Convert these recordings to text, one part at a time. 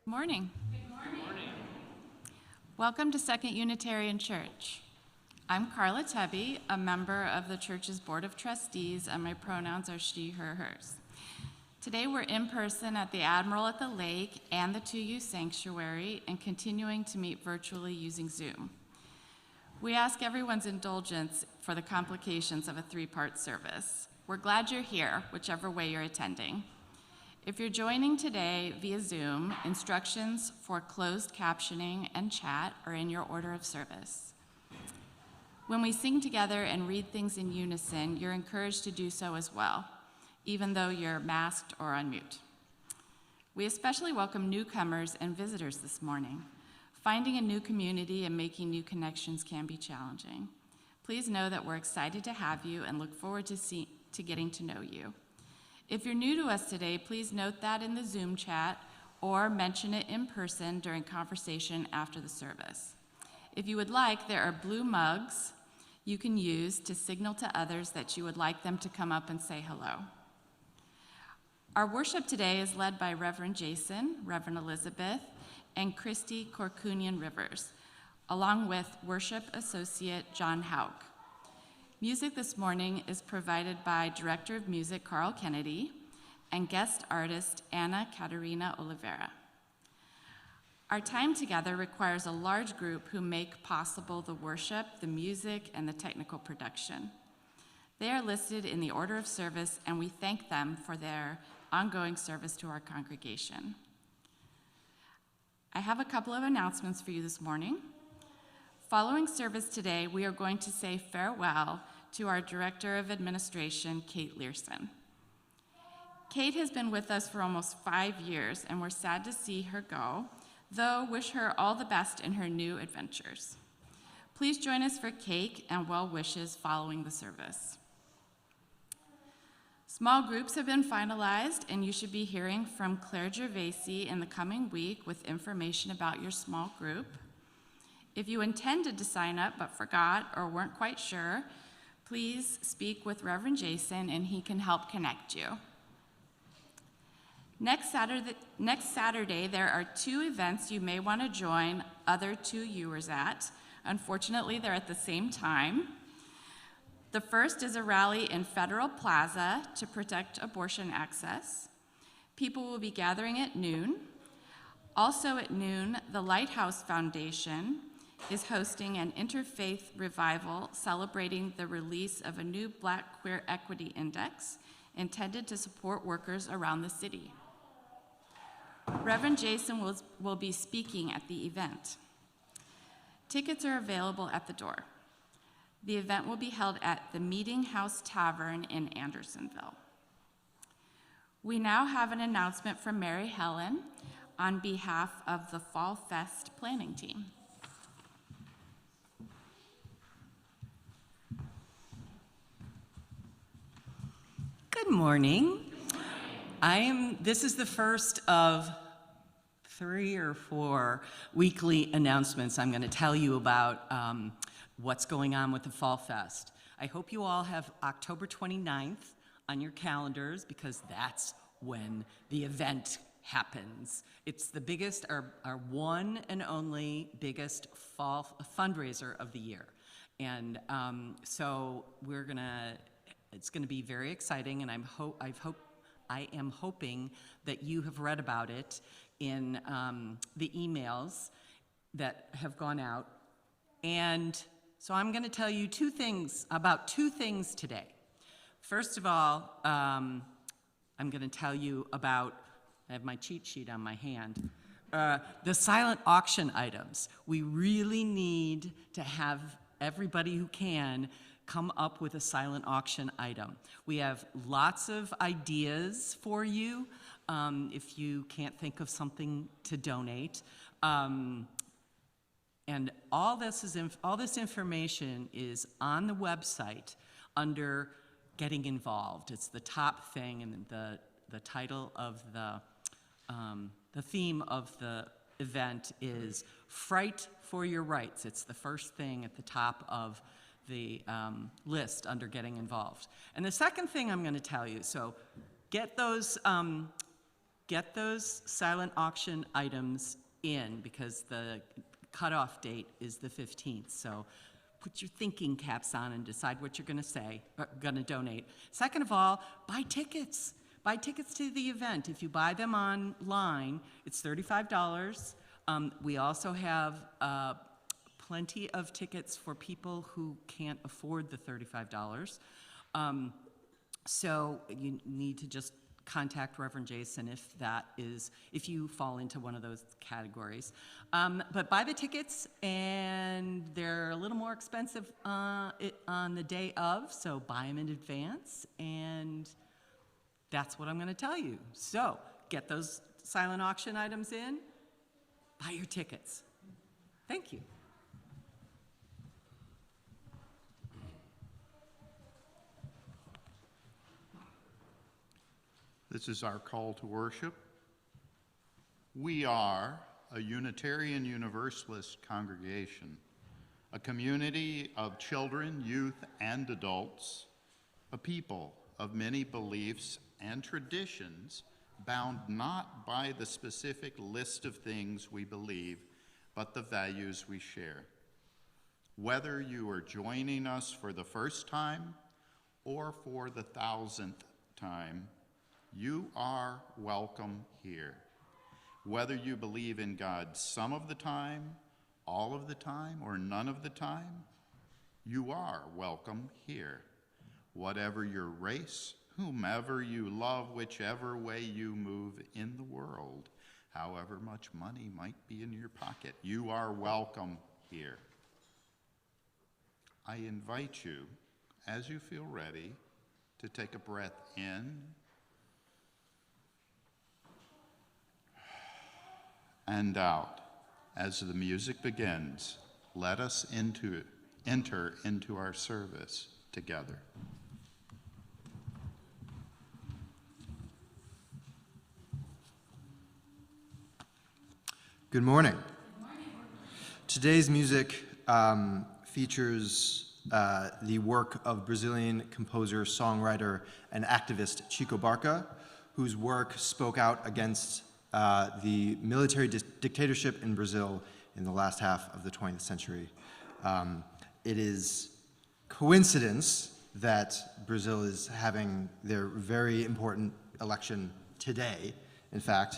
Morning. Good morning. Welcome to Second Unitarian Church. I'm Carla Tebby, a member of the church's Board of Trustees, and my pronouns are she, her, hers. Today we're in person at the Admiral at the Lake and the 2U Sanctuary and continuing to meet virtually using Zoom. We ask everyone's indulgence for the complications of a three-part service. We're glad you're here, whichever way you're attending. If you're joining today via Zoom, instructions for closed captioning and chat are in your order of service. When we sing together and read things in unison, you're encouraged to do so as well, even though you're masked or on mute. We especially welcome newcomers and visitors this morning. Finding a new community and making new connections can be challenging. Please know that we're excited to have you and look forward to getting to know you. If you're new to us today, please note that in the Zoom chat or mention it in person during conversation after the service. If you would like, there are blue mugs you can use to signal to others that you would like them to come up and say hello. Our worship today is led by Reverend Jason, Reverend Elizabeth, and Christy Corcunian Rivers, along with worship associate John Haug. Music this morning is provided by Director of Music Carl Kennedy and guest artist Ana Catarina Oliveira. Our time together requires a large group who make possible the worship, the music, and the technical production. They are listed in the order of service, and we thank them for their ongoing service to our congregation. I have a couple of announcements for you this morning. Following service today, we are going to say farewell to our Director of Administration, Kate Learson. Kate has been with us for almost 5 years, and we're sad to see her go, though wish her all the best in her new adventures. Please join us for cake and well wishes following the service. Small groups have been finalized, and you should be hearing from Claire Gervasi in the coming week with information about your small group. If you intended to sign up but forgot or weren't quite sure, please speak with Reverend Jason and he can help connect you. Next Saturday, there are 2 events you may want to join other 2Uers at. Unfortunately, they're at the same time. The first is a rally in Federal Plaza to protect abortion access. People will be gathering at noon. Also at noon, the Lighthouse Foundation is hosting an interfaith revival celebrating the release of a new Black Queer Equity Index intended to support workers around the city. Reverend Jason will be speaking at the event. Tickets are available at the door. The event will be held at the Meeting House Tavern in Andersonville. We now have an announcement from Mary Helen on behalf of the Fall Fest planning team. Good morning. This is the first of 3 or 4 weekly announcements I'm going to tell you about what's going on with the Fall Fest. I hope you all have October 29th on your calendars because that's when the event happens. It's the biggest, our one and only biggest fall fundraiser of the year. And so it's gonna be very exciting, and I am hoping that you have read about it in the emails that have gone out. And so I'm going to tell you 2 things today. First of all, I'm going to tell you about, I have my cheat sheet on my hand, the silent auction items. We really need to have everybody who can come up with a silent auction item. We have lots of ideas for you if you can't think of something to donate. And all this information is on the website under Getting Involved. It's the top thing, and the title of the theme of the event is Fright for Your Rights. It's the first thing at the top of the list under Getting Involved. And the second thing I'm going to tell you, so get those get those silent auction items in because the cutoff date is the 15th. So put your thinking caps on and decide what you're going to say, or going to donate. Second of all, buy tickets. Buy tickets to the event. If you buy them online, it's $35. We also have plenty of tickets for people who can't afford the $35. So you need to just contact Reverend Jason if you fall into one of those categories. But buy the tickets, and they're a little more expensive on the day of, so buy them in advance, and that's what I'm going to tell you. So get those silent auction items in, buy your tickets. Thank you. This is our call to worship. We are a Unitarian Universalist congregation, a community of children, youth, and adults, a people of many beliefs and traditions, bound not by the specific list of things we believe, but the values we share. Whether you are joining us for the first time or for the 1,000th time, you are welcome here. Whether you believe in God some of the time, all of the time, or none of the time, you are welcome here. Whatever your race, whomever you love, whichever way you move in the world, however much money might be in your pocket, you are welcome here. I invite you, as you feel ready, to take a breath in and out. As the music begins, let us enter into our service together. Good morning. Good morning. Today's music features the work of Brazilian composer, songwriter, and activist Chico Barca, whose work spoke out against the military dictatorship in Brazil in the last half of the 20th century. It is coincidence that Brazil is having their very important election today, in fact.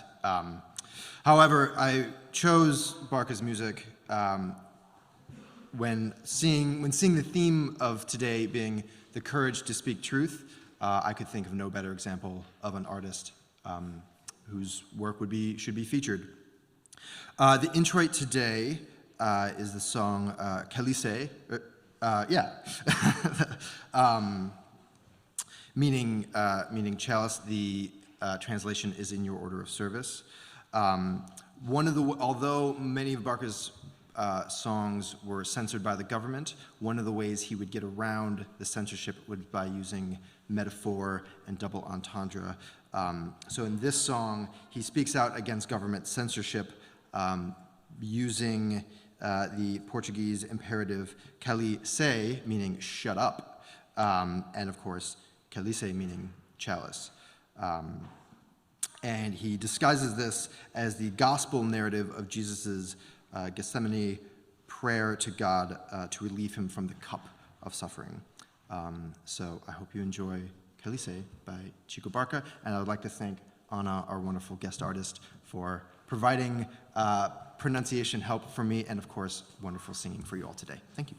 However, I chose Barca's music when seeing the theme of today being the courage to speak truth. I could think of no better example of an artist whose work should be featured. The introit today is the song Calice, meaning chalice. The translation is in your order of service. Although many of Barca's songs were censored by the government, one of the ways he would get around the censorship would by using metaphor and double entendre. So in this song, he speaks out against government censorship using the Portuguese imperative calice, meaning shut up, and of course, calice, meaning chalice. And he disguises this as the gospel narrative of Jesus' Gethsemane prayer to God to relieve him from the cup of suffering. So I hope you enjoy Calice by Chico Barca, and I would like to thank Anna, our wonderful guest artist, for providing pronunciation help for me, and of course, wonderful singing for you all today. Thank you.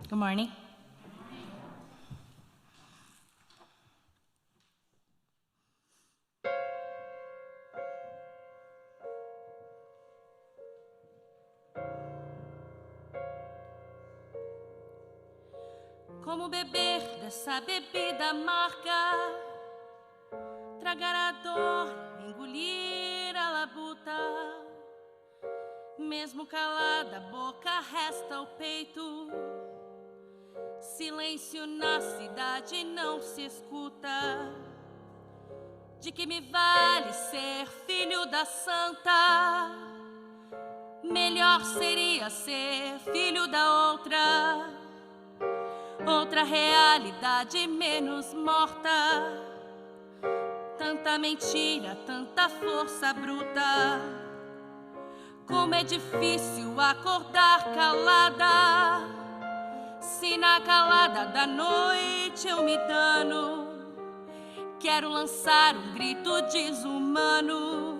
Good morning. Como beber dessa bebida amarga, tragar a dor, engolir a labuta. Mesmo calada, a boca resta ao peito. Silêncio na cidade não se escuta. De que me vale ser filho da santa? Melhor seria ser filho da outra. outra realidade menos morta. Tanta mentira, tanta força bruta. Como é difícil acordar calada, se na calada da noite eu me dano. Quero lançar um grito desumano,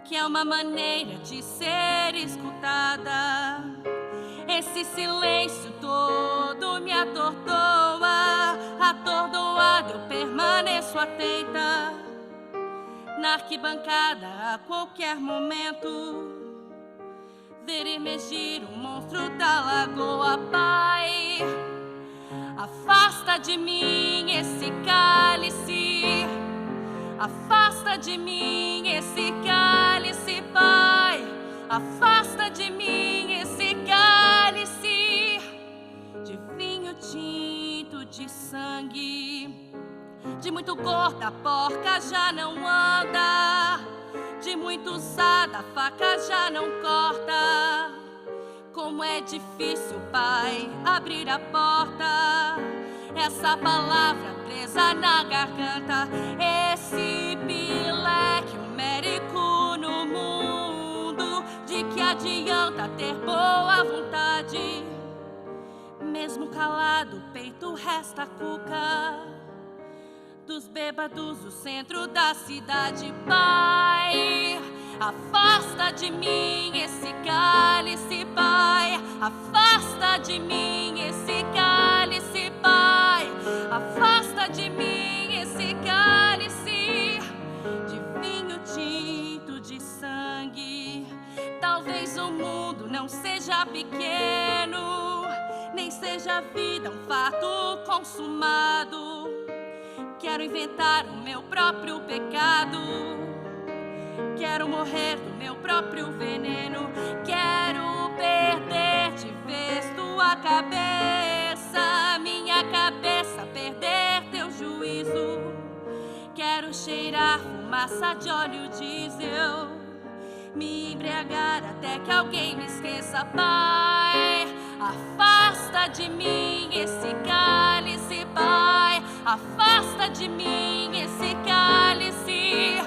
que é uma maneira de ser escutada. Esse silêncio todo me atordoa. Atordoada eu permaneço atenta, na arquibancada a qualquer momento ver emergir o monstro da lagoa. Pai, afasta de mim esse cálice, afasta de mim esse cálice, Pai, afasta de mim esse cálice de vinho tinto de sangue. De muito gorda a porca já não anda, de muito usada a faca já não corta. Como é difícil, Pai, abrir a porta, essa palavra presa na garganta, esse pileque homérico no mundo. De que adianta ter boa vontade? Mesmo calado, o peito resta cuca. Dos bêbados, o centro da cidade. Pai, afasta de mim esse cálice, Pai, afasta de mim esse cálice, Pai, afasta de mim esse cálice de vinho tinto de sangue. Talvez o mundo não seja pequeno, nem seja a vida um fato consumado. Quero inventar o meu próprio pecado, quero morrer do meu próprio veneno, quero perder de vez tua cabeça, minha cabeça, perder teu juízo. Quero cheirar fumaça de óleo diesel, me embriagar até que alguém me esqueça. Pai, afasta de mim esse cálice, Pai, afasta de mim esse cálice,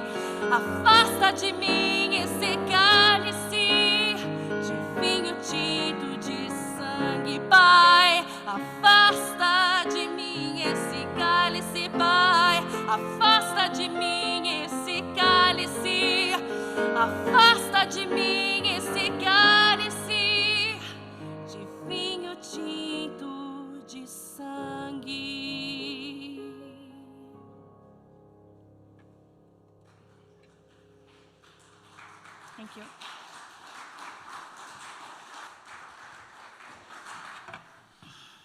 afasta de mim esse cálice de vinho tinto de sangue. Pai, afasta de mim esse cálice, Pai, afasta de mim esse cálice, afasta de mim esse cálice de vinho tinto de sangue. Thank you.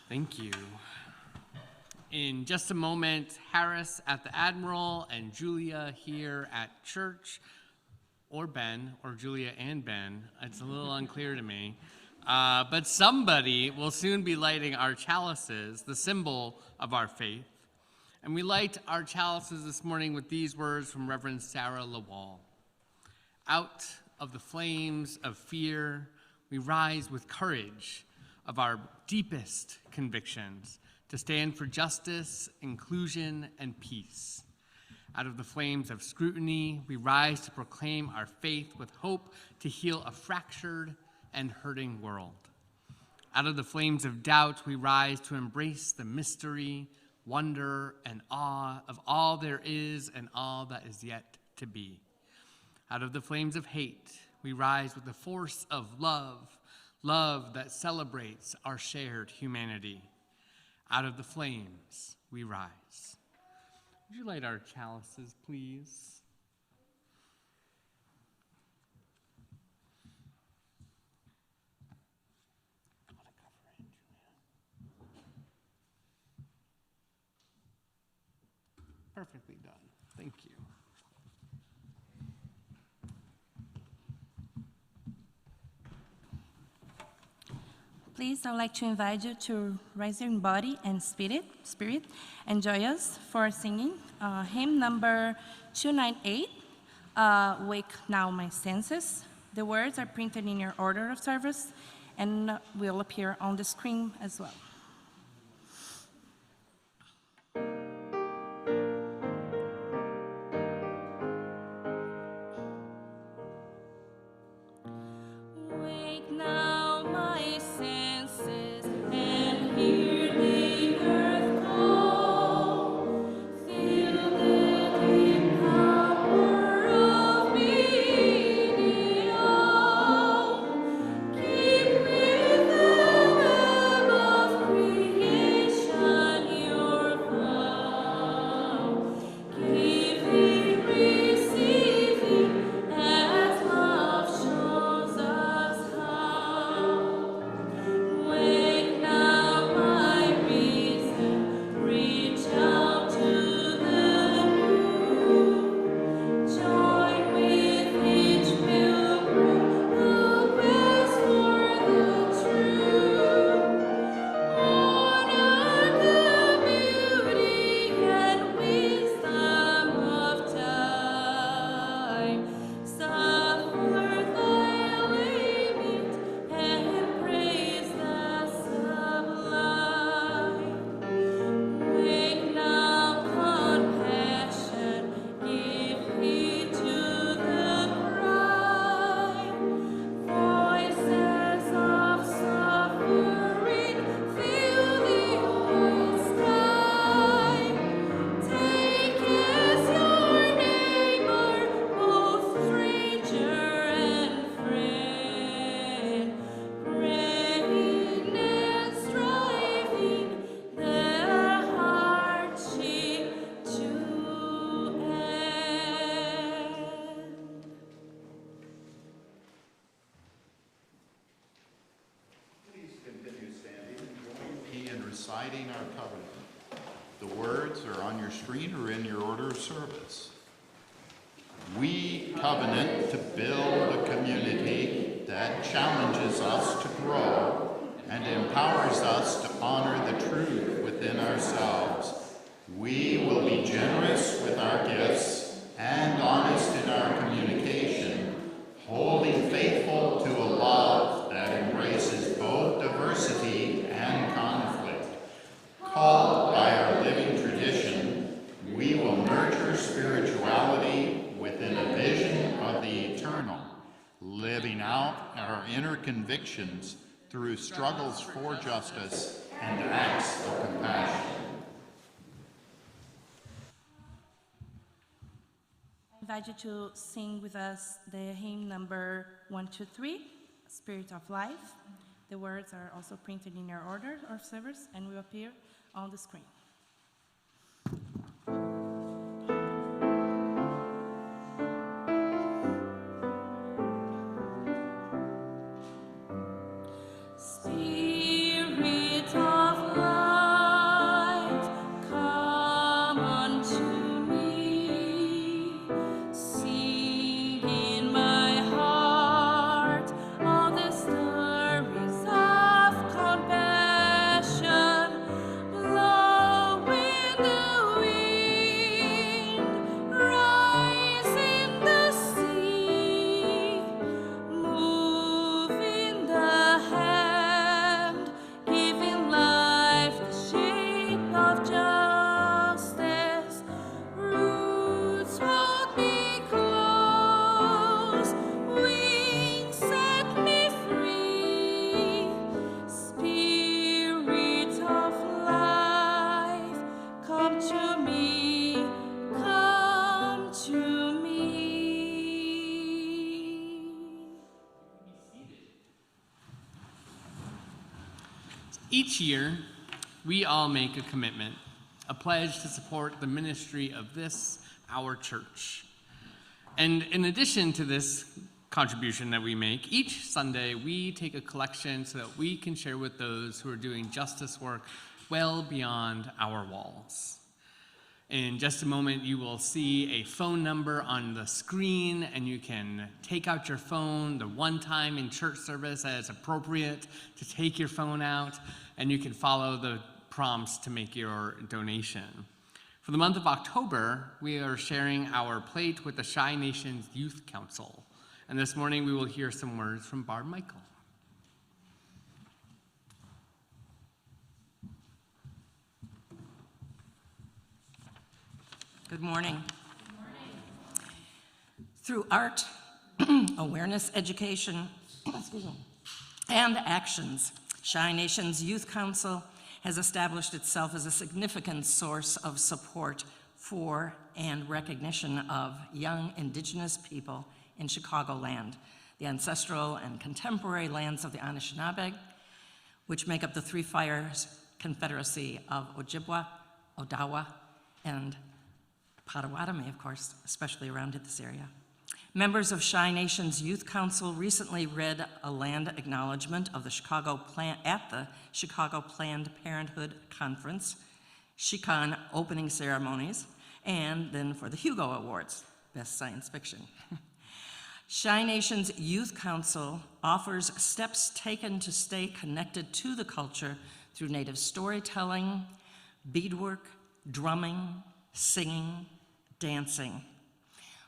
Thank you. In just a moment, Harris at the Admiral and Julia here at church, or Ben, or Julia and Ben. It's a little unclear to me. But somebody will soon be lighting our chalices, the symbol of our faith. And we light our chalices this morning with these words from Reverend Sarah Lawal. Out of the flames of fear, we rise with courage of our deepest convictions to stand for justice, inclusion, and peace. Out of the flames of scrutiny, we rise to proclaim our faith with hope to heal a fractured and hurting world. Out of the flames of doubt, we rise to embrace the mystery, wonder, and awe of all there is and all that is yet to be. Out of the flames of hate, we rise with the force of love, love that celebrates our shared humanity. Out of the flames, we rise. Would you light our chalices, please? Perfectly done. Thank you. Please, I would like to invite you to raise your body and spirit, and join us for singing hymn number 298, Wake Now My Senses. The words are printed in your order of service and will appear on the screen as well. reciting our covenant. The words are on your screen or in your order of service. We covenant to build a community that challenges us to grow and empowers us to honor the truth within ourselves. We will be generous with our gifts and honest in our communication, holding faithful to a love that embraces both diversity and conflict. Called by our living tradition, we will nurture spirituality within a vision of the eternal, living out our inner convictions through struggles for justice and acts of compassion. I invite you to sing with us the hymn number 123, Spirit of Life. The words are also printed in your order of service and will appear on the screen. Spirit of life, come unto me. Sing in my heart all the stories of compassion. Blow in the wind, rise in the sea, move in the hand, giving life the shape of justice. Roots hold me close, wings set me free. Spirit of life, come to me, come to me. Each year, we all make a commitment, a pledge to support the ministry of this, our church. And in addition to this contribution that we make, each Sunday we take a collection so that we can share with those who are doing justice work well beyond our walls. In just a moment, you will see a phone number on the screen, and you can take out your phone the one time in church service as appropriate to take your phone out, and you can follow the prompts to make your donation. For the month of October, we are sharing our plate with the Shy Nations Youth Council. And this morning, we will hear some words from Barb Michael. Good morning. Through art, awareness, education, and actions, Shy Nations Youth Council has established itself as a significant source of support for and recognition of young Indigenous people in Chicagoland, the ancestral and contemporary lands of the Anishinaabe, which make up the Three Fires Confederacy of Ojibwa, Odawa, and Potawatomi, of course, especially around this area. Members of Shy Nations Youth Council recently read a land acknowledgement of the Chicago Planned Parenthood Conference, SHICON opening ceremonies, and then for the Hugo Awards, Best Science Fiction. Shy Nations Youth Council offers steps taken to stay connected to the culture through Native storytelling, beadwork, drumming, singing, dancing.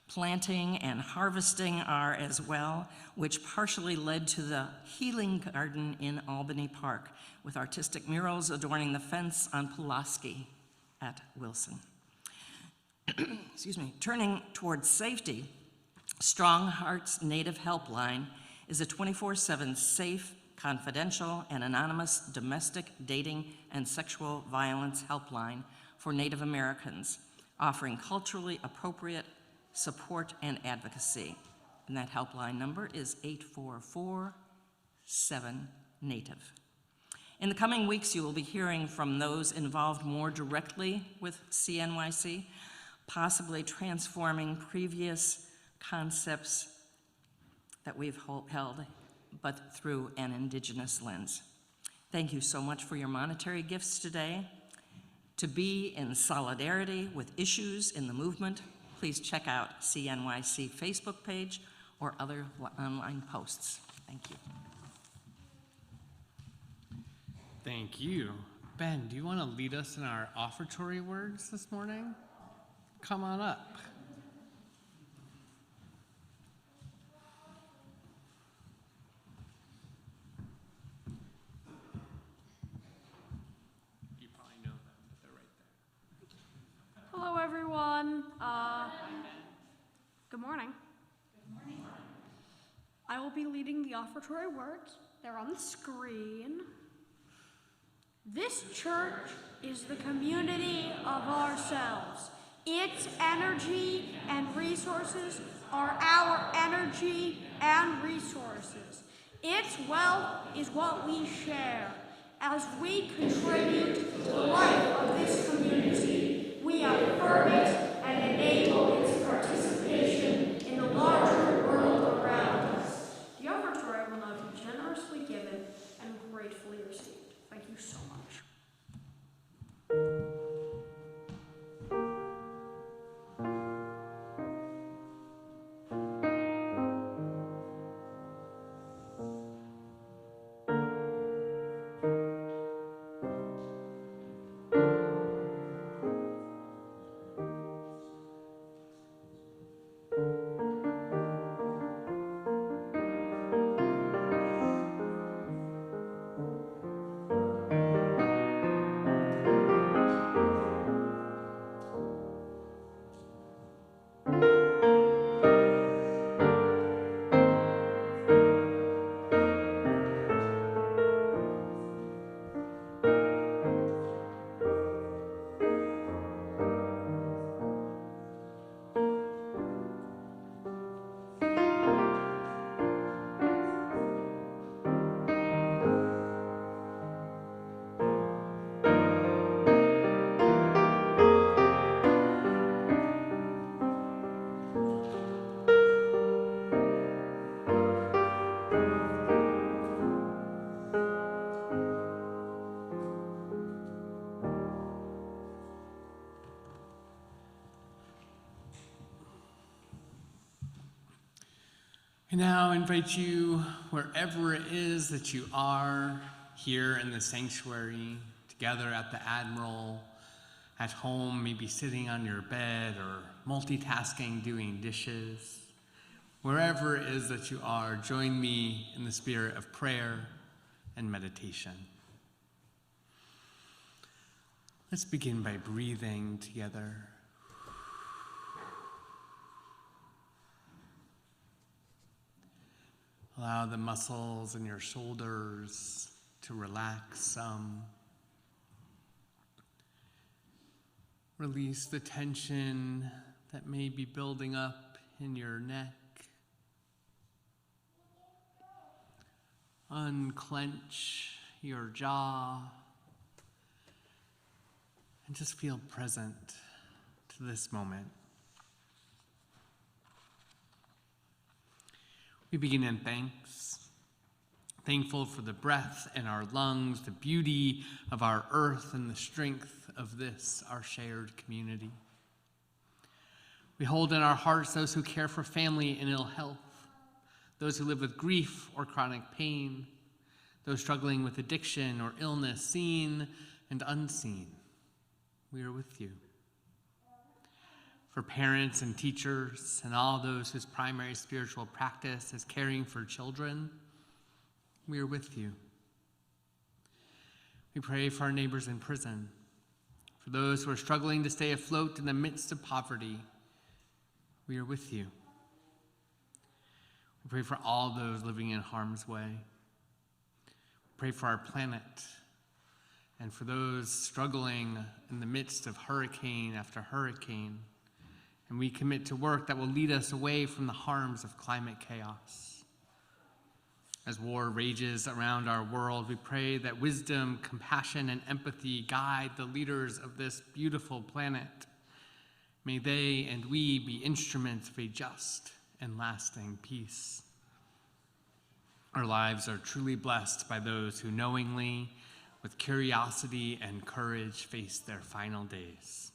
Planting and harvesting are as well, which partially led to the Healing Garden in Albany Park, with artistic murals adorning the fence on Pulaski at Wilson. Excuse me. Turning towards safety, Strong Hearts Native Helpline is a 24/7 safe, confidential, and anonymous domestic, dating, and sexual violence helpline for Native Americans, offering culturally appropriate support and advocacy. And that helpline number is 844-7-NATIVE. In the coming weeks, you will be hearing from those involved more directly with CNYC, possibly transforming previous concepts that we've held, but through an Indigenous lens. Thank you so much for your monetary gifts today. To be in solidarity with issues in the movement, please check out CNYC Facebook page or other online posts. Thank you. Thank you. Ben, do you want to lead us in our offertory words this morning? Come on up. You probably know them, but they're right there. Hello, everyone. Good morning. I will be leading the offertory words. They're on the screen. This church is the community of ourselves. Its energy and resources are our energy and resources. Its wealth is what we share. As we contribute to the life of this community, we affirm it and enable its participation in the larger world around us. The offertory will now be generously given and gratefully received. Thank you so much. I now invite you, wherever it is that you are, here in the sanctuary, together at the Admiral, at home, maybe sitting on your bed or multitasking, doing dishes. Wherever it is that you are, join me in the spirit of prayer and meditation. Let's begin by breathing together. Allow the muscles in your shoulders to relax some. Release the tension that may be building up in your neck. Unclench your jaw and just feel present to this moment. We begin in thanks, thankful for the breath in our lungs, the beauty of our earth, and the strength of this, our shared community. We hold in our hearts those who care for family in ill health, those who live with grief or chronic pain, those struggling with addiction or illness, seen and unseen. We are with you. For parents and teachers and all those whose primary spiritual practice is caring for children, we are with you. We pray for our neighbors in prison, for those who are struggling to stay afloat in the midst of poverty, we are with you. We pray for all those living in harm's way. We pray for our planet and for those struggling in the midst of hurricane after hurricane. And we commit to work that will lead us away from the harms of climate chaos. As war rages around our world, we pray that wisdom, compassion, and empathy guide the leaders of this beautiful planet. May they and we be instruments of a just and lasting peace. Our lives are truly blessed by those who knowingly, with curiosity and courage, face their final days.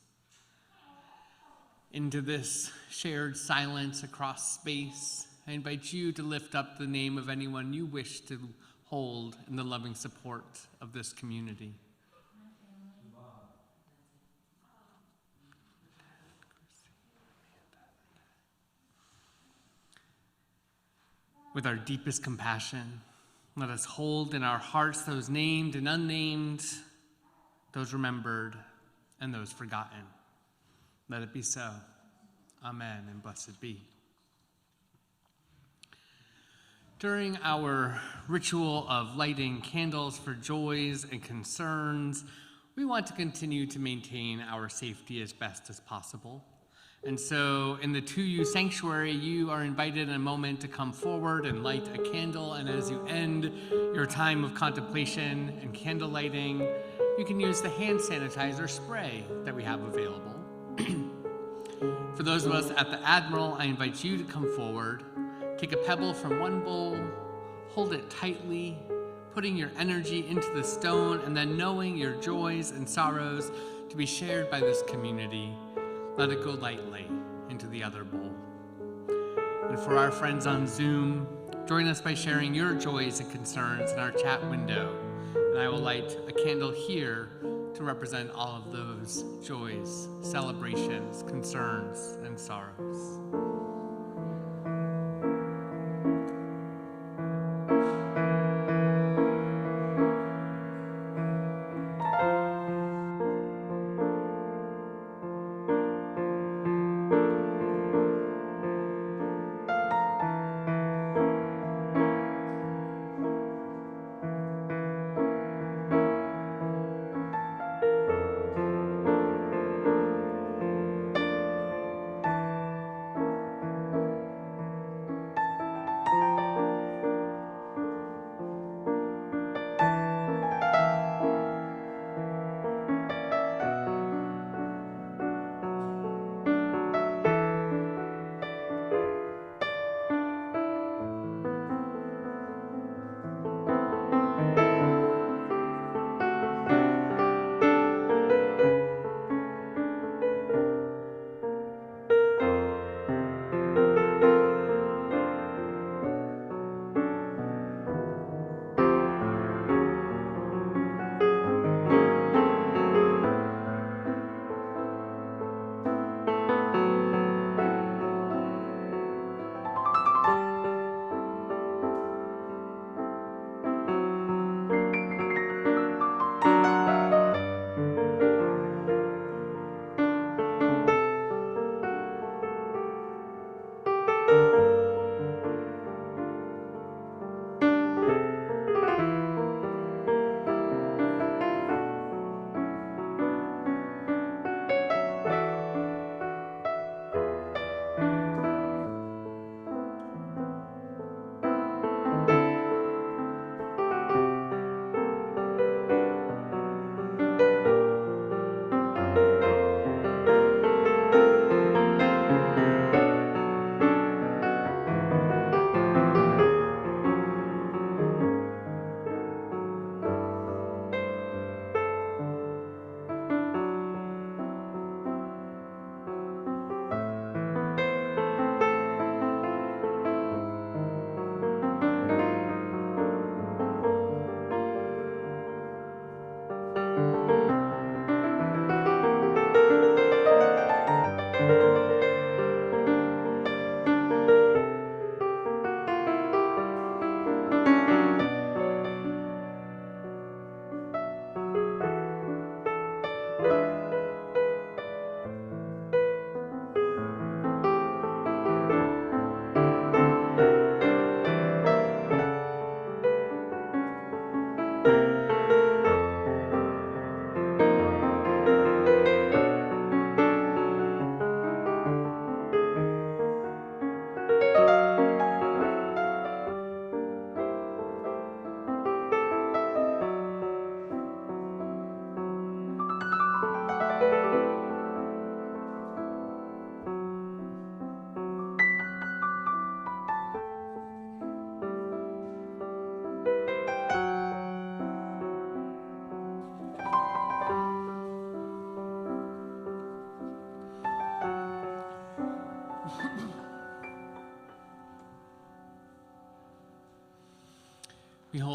Into this shared silence across space, I invite you to lift up the name of anyone you wish to hold in the loving support of this community. With our deepest compassion, let us hold in our hearts those named and unnamed, those remembered and those forgotten. Let it be so. Amen, and blessed be. During our ritual of lighting candles for joys and concerns, we want to continue to maintain our safety as best as possible. And so in the 2U sanctuary, you are invited in a moment to come forward and light a candle. And as you end your time of contemplation and candle lighting, you can use the hand sanitizer spray that we have available. For those of us at the Admiral, I invite you to come forward, take a pebble from one bowl, hold it tightly, putting your energy into the stone, and then knowing your joys and sorrows to be shared by this community, let it go lightly into the other bowl. And for our friends on Zoom, join us by sharing your joys and concerns in our chat window. And I will light a candle here to represent all of those joys, celebrations, concerns, and sorrows.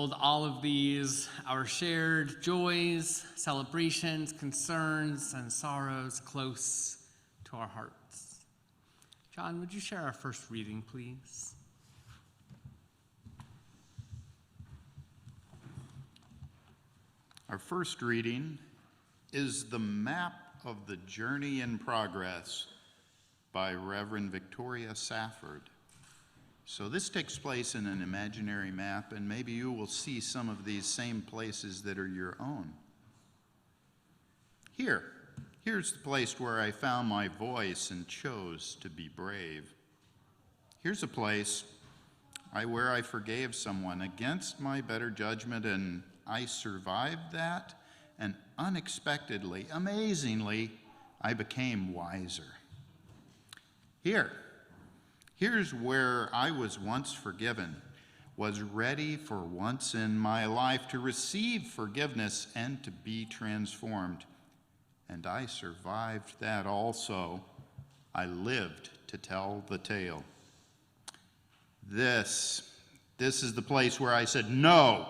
hold all of these, our shared joys, celebrations, concerns, and sorrows close to our hearts. John, would you share our first reading, please? Our first reading is the map of the Journey in Progress by Reverend Victoria Safford. So this takes place in an imaginary map, and maybe you will see some of these same places that are your own. Here's the place where I found my voice and chose to be brave. Here's a place where I forgave someone against my better judgment, and I survived that, and unexpectedly, amazingly, I became wiser. Here's where I was once forgiven, was ready for once in my life to receive forgiveness and to be transformed. And I survived that also. I lived to tell the tale. This is the place where I said no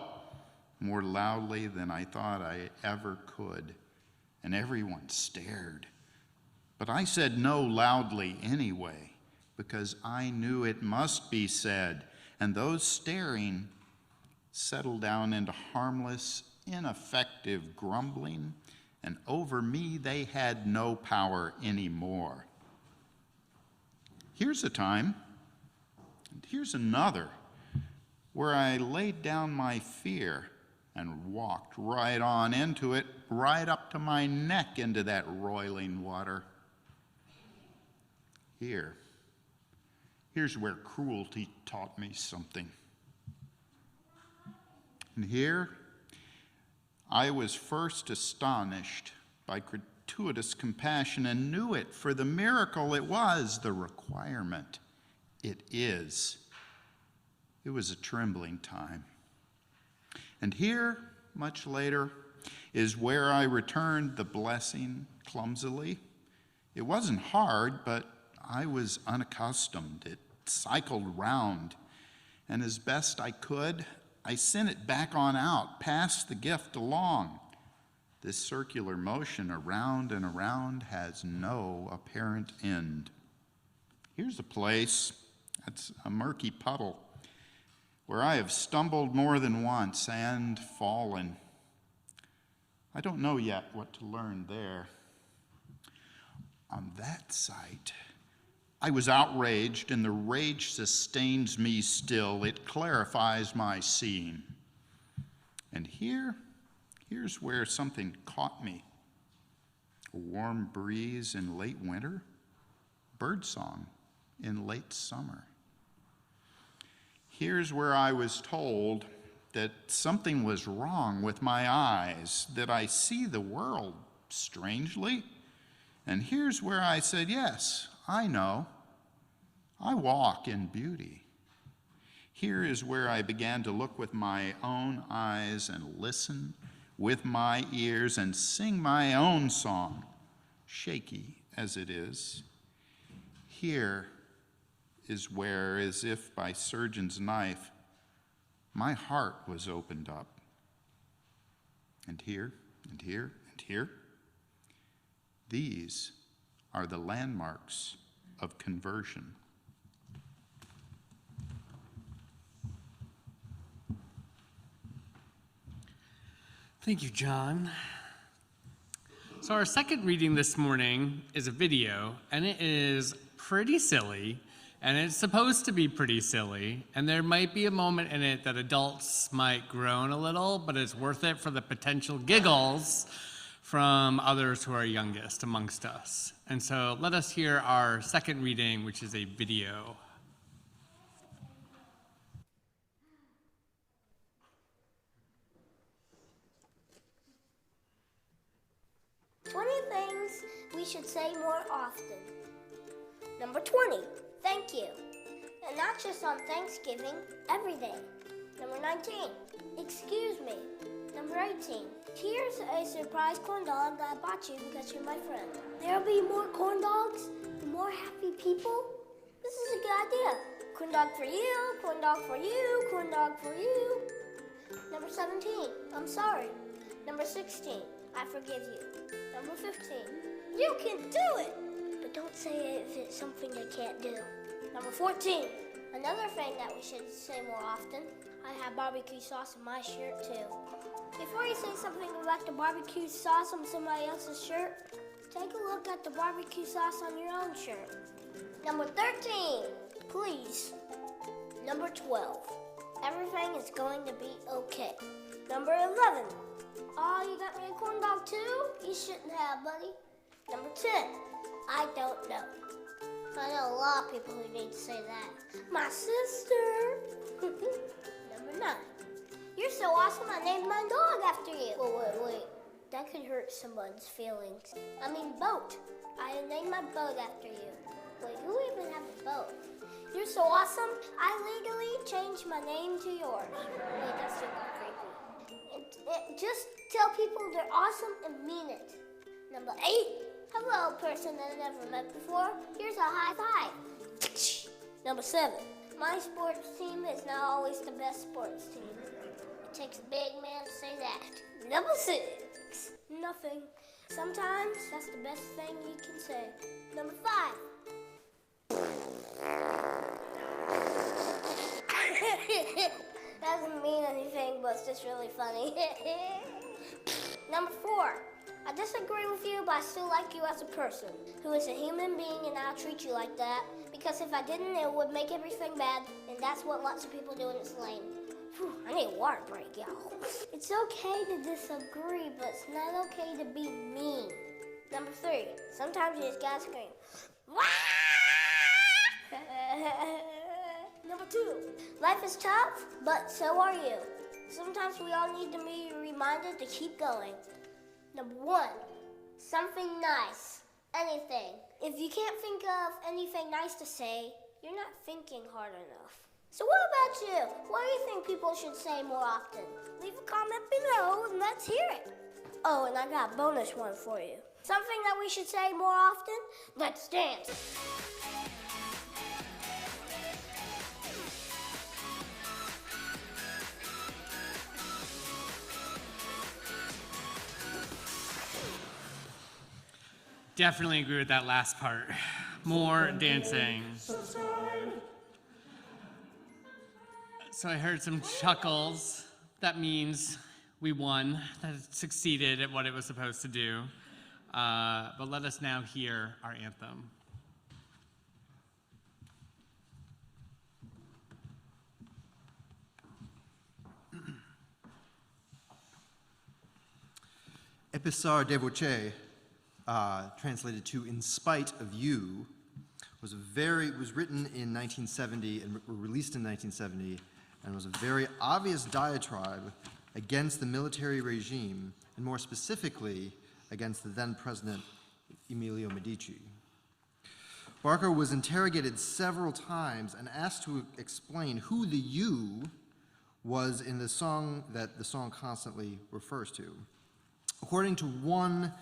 more loudly than I thought I ever could, and everyone stared. But I said no loudly anyway, because I knew it must be said, and those staring settled down into harmless, ineffective grumbling, and over me they had no power anymore. Here's a time, and here's another, where I laid down my fear and walked right on into it, right up to my neck into that roiling water. Here's where cruelty taught me something. And here, I was first astonished by gratuitous compassion and knew it for the miracle it was, the requirement it is. It was a trembling time. And here, much later, is where I returned the blessing clumsily. It wasn't hard, but I was unaccustomed. It cycled round, and as best I could, I sent it back on out, passed the gift along. This circular motion around and around has no apparent end. Here's a place that's a murky puddle where I have stumbled more than once and fallen. I don't know yet what to learn there. On that site, I was outraged, and the rage sustains me still. It clarifies my seeing. And here's where something caught me. A warm breeze in late winter, birdsong in late summer. Here's where I was told that something was wrong with my eyes, that I see the world strangely. And here's where I said, yes, I know. I walk in beauty. Here is where I began to look with my own eyes and listen with my ears and sing my own song, shaky as it is. Here is where, as if by surgeon's knife, my heart was opened up. And here, and here, and here. These are the landmarks of conversion. Thank you, John. So our second reading this morning is a video, and it is pretty silly, and it's supposed to be pretty silly, and there might be a moment in it that adults might groan a little, but it's worth it for the potential giggles from others who are youngest amongst us. And so let us hear our second reading, which is a video. We should say more often. Number 20, thank you. And not just on Thanksgiving, every day. Number 19, excuse me. Number 18, here's a surprise corn dog that I bought you because you're my friend. There'll be more corn dogs, more happy people. This is a good idea. Corn dog for you, corn dog for you, corn dog for you. Number 17, I'm sorry. Number 16, I forgive you. Number 15, you can do it! But don't say it if it's something you can't do. Number 14, another thing that we should say more often, I have barbecue sauce in my shirt too. Before you say something about the barbecue sauce on somebody else's shirt, take a look at the barbecue sauce on your own shirt. Number 13, please. Number 12, everything is going to be okay. Number 11, oh, you got me a corn dog too? You shouldn't have, buddy. Number 10, I don't know. I know a lot of people who need to say that. My sister. Number 9, you're so awesome I named my dog after you. Wait. That could hurt someone's feelings. I mean boat. I named my boat after you. Wait, who even has a boat? You're so awesome, I legally changed my name to yours. Wait, that's super creepy. Just tell people they're awesome and mean it. Number 8, hello, person that I never met before. Here's a high five. Number 7, my sports team is not always the best sports team. It takes a big man to say that. Number 6, nothing. Sometimes that's the best thing you can say. Number 5. Doesn't mean anything, but it's just really funny. Number 4, I disagree with you, but I still like you as a person who is a human being, and I'll treat you like that. Because if I didn't, it would make everything bad, and that's what lots of people do, and it's lame. Whew, I need a water break, y'all. It's okay to disagree, but it's not okay to be mean. Number 3, sometimes you just gotta scream. Number 2, life is tough, but so are you. Sometimes we all need to be reminded to keep going. Number 1, something nice, anything. If you can't think of anything nice to say, you're not thinking hard enough. So what about you? What do you think people should say more often? Leave a comment below and let's hear it. Oh, and I got a bonus one for you. Something that we should say more often? Let's dance. Definitely agree with that last part. More dancing. So I heard some chuckles. That means we won, that it succeeded at what it was supposed to do. But let us now hear our anthem. A pesar de voce, translated to "In Spite of You," was written in 1970 and released in 1970, and was a very obvious diatribe against the military regime, and more specifically, against the then president Emilio Medici. Barker was interrogated several times and asked to explain who the "you" was in the song that the song constantly refers to. According to one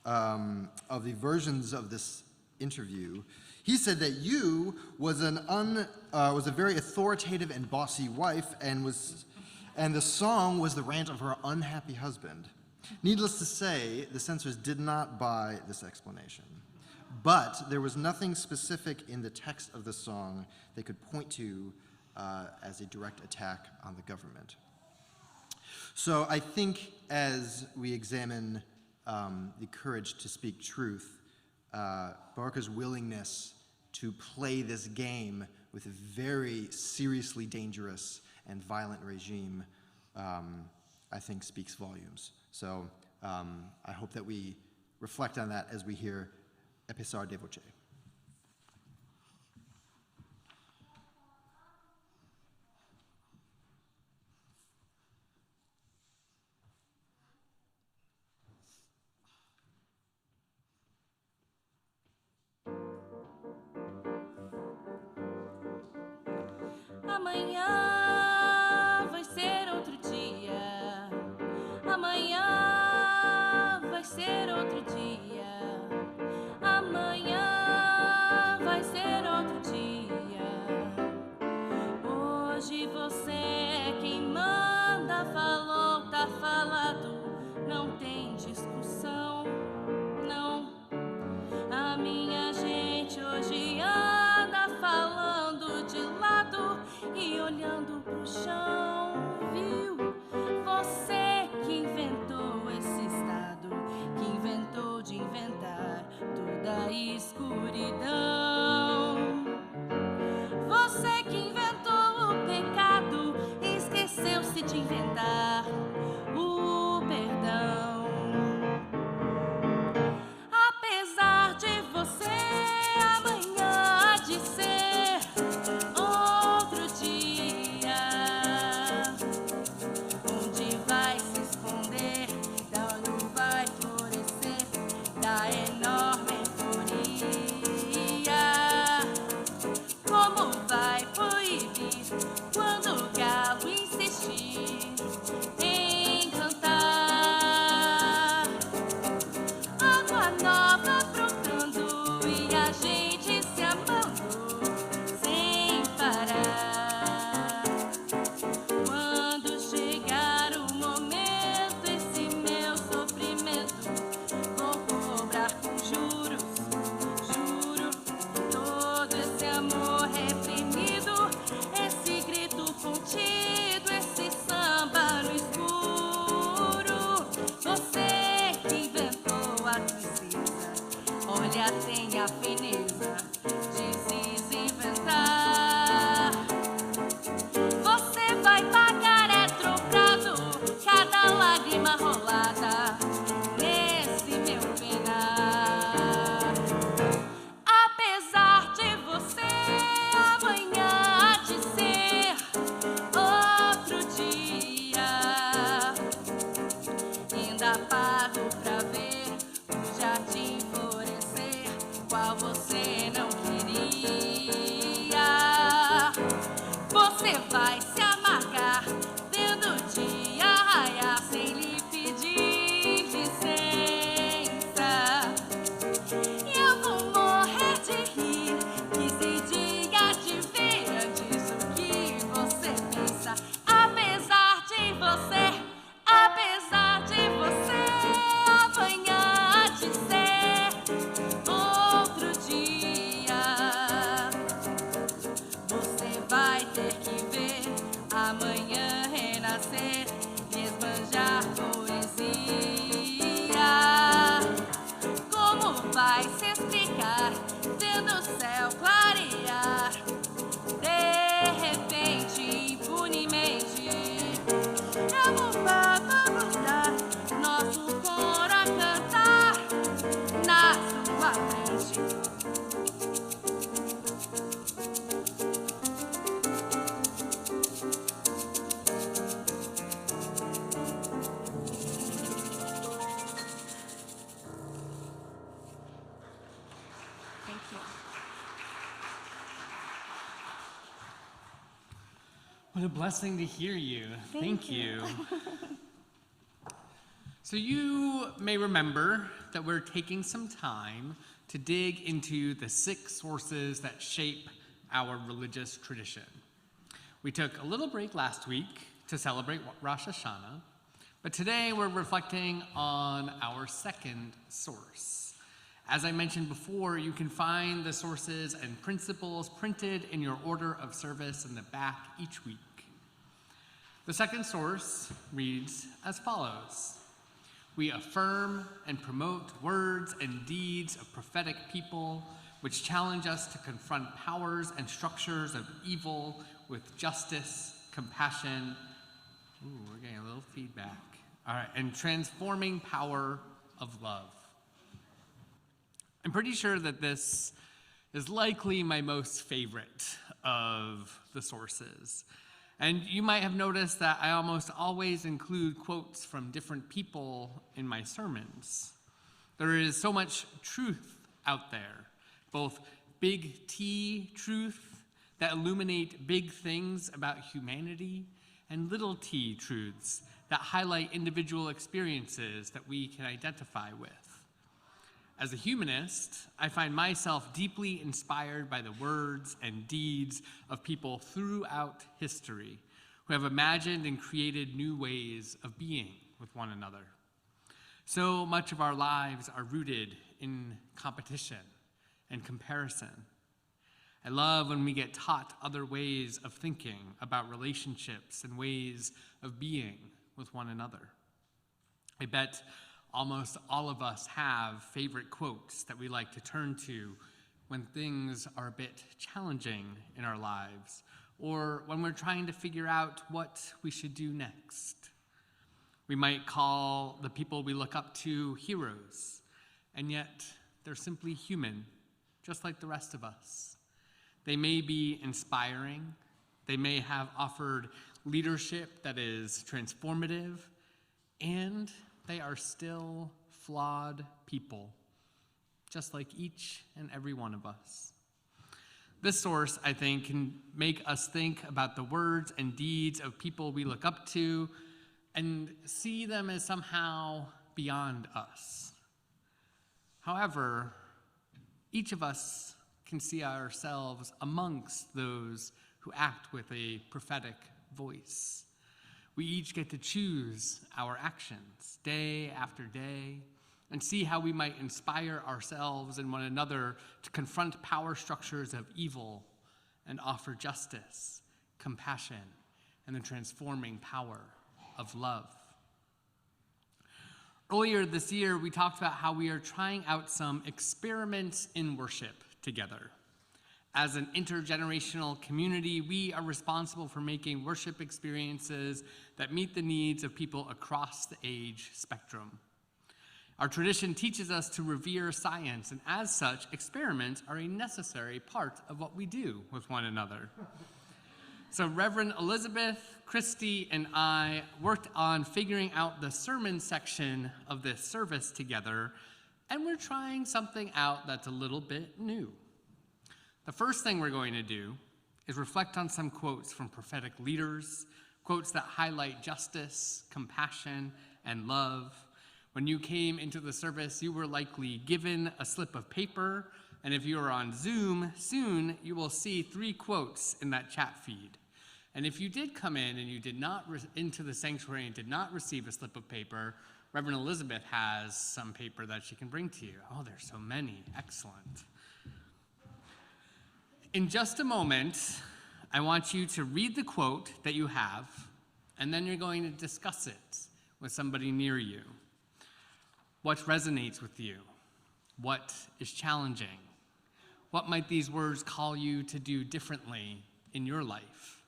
of the versions of this interview, he said that "you" was a very authoritative and bossy wife, and the song was the rant of her unhappy husband. Needless to say, the censors did not buy this explanation. But there was nothing specific in the text of the song they could point to as a direct attack on the government. So I think as we examine the courage to speak truth, Barker's willingness to play this game with a very seriously dangerous and violent regime, I think speaks volumes. So I hope that we reflect on that as we hear A pesar de voce. Amanhã vai ser outro dia. Amanhã vai ser outro dia. Amanhã vai ser outro dia. Hoje você é quem manda fazer. A minha gente hoje anda falando de lado e olhando pro chão, viu? Você que inventou esse estado, que inventou de inventar toda a escuridão. Você que inventou o pecado, esqueceu-se de inventar o perdão. Apesar de você, amanhã há de ser outro dia, onde vai se esconder, da onde vai florescer, da enorme euforia. Como vai proibir quando o galo insistir em cantar? Água nova brotando e a gente se amando sem parar. Quando chegar o momento, esse meu sofrimento vou cobrar com juros, juro. Todo esse amor reprimido, esse grito contido, esse samba no escuro. Você que inventou a tristeza, olha, tem a fineza de se desinventar. Você vai pagar trocado cada lágrima rolada nesse meu penar. Apesar de você, amanhã há de ser outro dia. Ainda pago pra ver o jardim florescer, qual você não queria. Você vai se amargar vendo o dia raiar sem lhe pedir licença. E eu vou morrer de rir, que esse dia de ver antes do que você pensa. Apesar de você, amanhã há de ser outro dia. Você vai ter que ver amanhã renascer e esbanjar poesia. Como vai se explicar vendo o céu clarear de repente, impunemente? Eu vou mudar nosso coro a cantar na sua frente. Thank you. What a blessing to hear you. Thank you. So you may remember that we're taking some time to dig into the 6 sources that shape our religious tradition. We took a little break last week to celebrate Rosh Hashanah, but today we're reflecting on our second source. As I mentioned before, you can find the sources and principles printed in your order of service in the back each week. The second source reads as follows: we affirm and promote words and deeds of prophetic people which challenge us to confront powers and structures of evil with justice, compassion, we're getting a little feedback, all right, and transforming power of love. I'm pretty sure that this is likely my most favorite of the sources. And you might have noticed that I almost always include quotes from different people in my sermons. There is so much truth out there, both big T truth that illuminate big things about humanity, and little t truths that highlight individual experiences that we can identify with. As a humanist, I find myself deeply inspired by the words and deeds of people throughout history who have imagined and created new ways of being with one another. So much of our lives are rooted in competition and comparison. I love when we get taught other ways of thinking about relationships and ways of being with one another. I bet almost all of us have favorite quotes that we like to turn to when things are a bit challenging in our lives, or when we're trying to figure out what we should do next. We might call the people we look up to heroes, and yet they're simply human, just like the rest of us. They may be inspiring, they may have offered leadership that is transformative, and they are still flawed people, just like each and every one of us. This source, I think, can make us think about the words and deeds of people we look up to and see them as somehow beyond us. However, each of us can see ourselves amongst those who act with a prophetic voice. We each get to choose our actions day after day and see how we might inspire ourselves and one another to confront power structures of evil and offer justice, compassion, and the transforming power of love. Earlier this year, we talked about how we are trying out some experiments in worship together. As an intergenerational community, we are responsible for making worship experiences that meet the needs of people across the age spectrum. Our tradition teaches us to revere science, and as such, experiments are a necessary part of what we do with one another. So Reverend Elizabeth, Christy, and I worked on figuring out the sermon section of this service together, and we're trying something out that's a little bit new. The first thing we're going to do is reflect on some quotes from prophetic leaders, quotes that highlight justice, compassion, and love. When you came into the service, you were likely given a slip of paper, and if you are on Zoom, soon you will see 3 quotes in that chat feed. And if you did come in and you did not into the sanctuary and did not receive a slip of paper, Reverend Elizabeth has some paper that she can bring to you. Oh, there's so many. Excellent. In just a moment, I want you to read the quote that you have, and then you're going to discuss it with somebody near you. What resonates with you? What is challenging? What might these words call you to do differently in your life?